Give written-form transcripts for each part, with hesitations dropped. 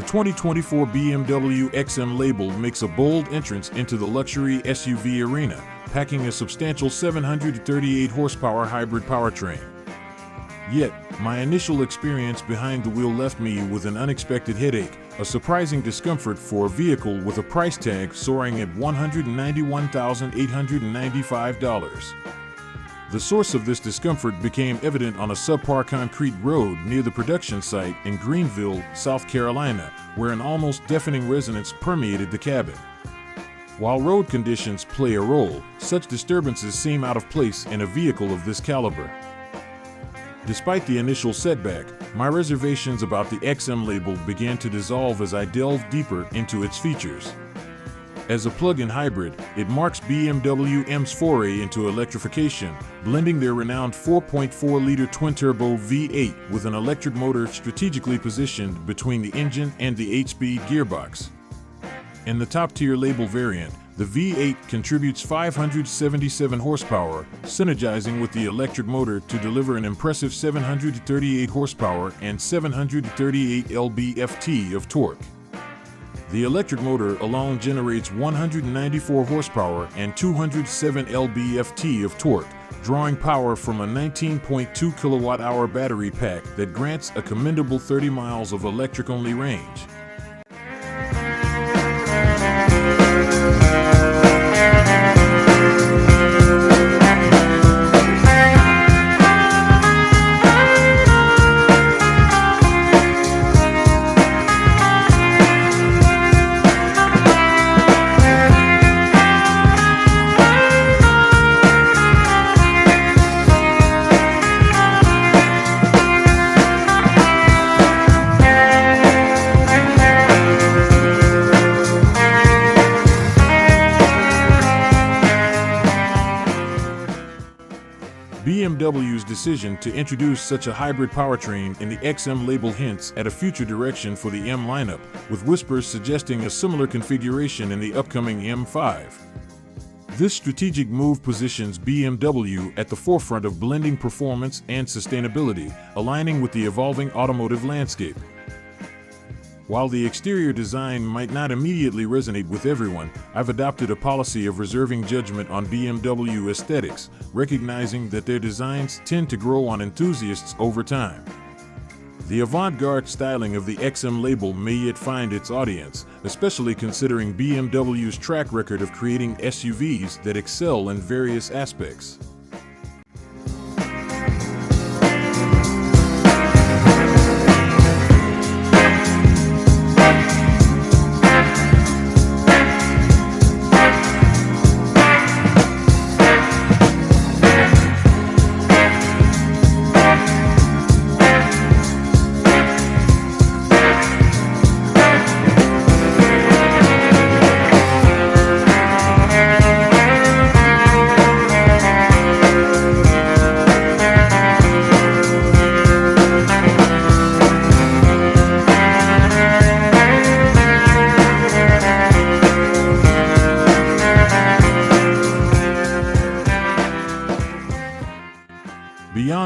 2024 BMW XM Label makes a bold entrance into the luxury SUV arena, packing a substantial 738 horsepower hybrid powertrain. Yet, my initial experience behind the wheel left me with an unexpected headache, a surprising discomfort for a vehicle with a price tag soaring at $191,895. The source of this discomfort became evident on a subpar concrete road near the production site in Greenville, South Carolina, where an almost deafening resonance permeated the cabin. While road conditions play a role, such disturbances seem out of place in a vehicle of this caliber. Despite the initial setback, my reservations about the XM Label began to dissolve as I delved deeper into its features. As a plug-in hybrid, it marks BMW M's foray into electrification, blending their renowned 4.4-liter twin-turbo V8 with an electric motor strategically positioned between the engine and the 8-speed gearbox. In the top-tier Label variant, the V8 contributes 577 horsepower, synergizing with the electric motor to deliver an impressive 738 horsepower and 738 lb-ft of torque. The electric motor alone generates 194 horsepower and 207 lb-ft of torque, drawing power from a 19.2 kilowatt-hour battery pack that grants a commendable 30 miles of electric-only range. BMW's decision to introduce such a hybrid powertrain in the XM Label hints at a future direction for the M lineup, with whispers suggesting a similar configuration in the upcoming M5. This strategic move positions BMW at the forefront of blending performance and sustainability, aligning with the evolving automotive landscape. While the exterior design might not immediately resonate with everyone, I've adopted a policy of reserving judgment on BMW aesthetics, recognizing that their designs tend to grow on enthusiasts over time. The avant-garde styling of the XM Label may yet find its audience, especially considering BMW's track record of creating SUVs that excel in various aspects.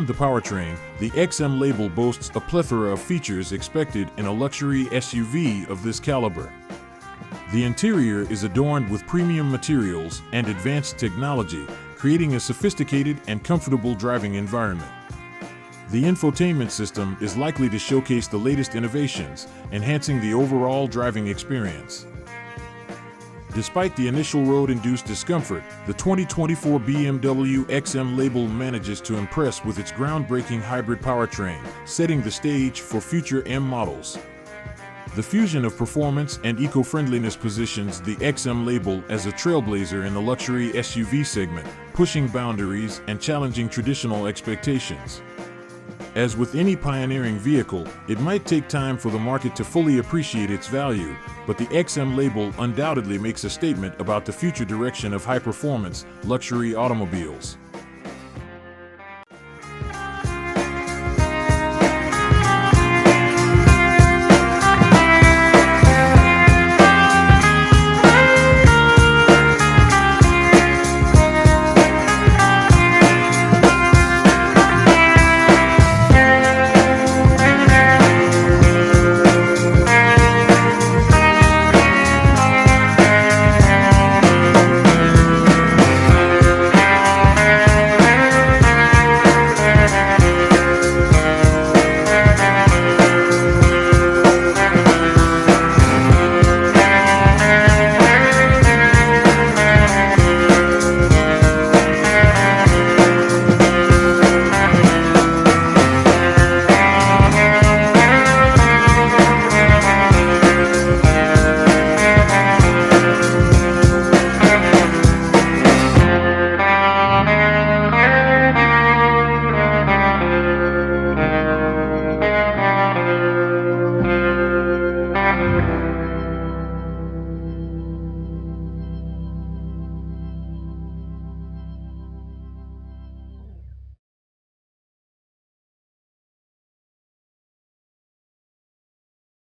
Beyond the powertrain, the XM Label boasts a plethora of features expected in a luxury SUV of this caliber. The interior is adorned with premium materials and advanced technology, creating a sophisticated and comfortable driving environment. The infotainment system is likely to showcase the latest innovations, enhancing the overall driving experience. Despite the initial road-induced discomfort, the 2024 BMW XM Label manages to impress with its groundbreaking hybrid powertrain, setting the stage for future M models. The fusion of performance and eco-friendliness positions the XM Label as a trailblazer in the luxury SUV segment, pushing boundaries and challenging traditional expectations. As with any pioneering vehicle, it might take time for the market to fully appreciate its value, but the XM Label undoubtedly makes a statement about the future direction of high-performance, luxury automobiles.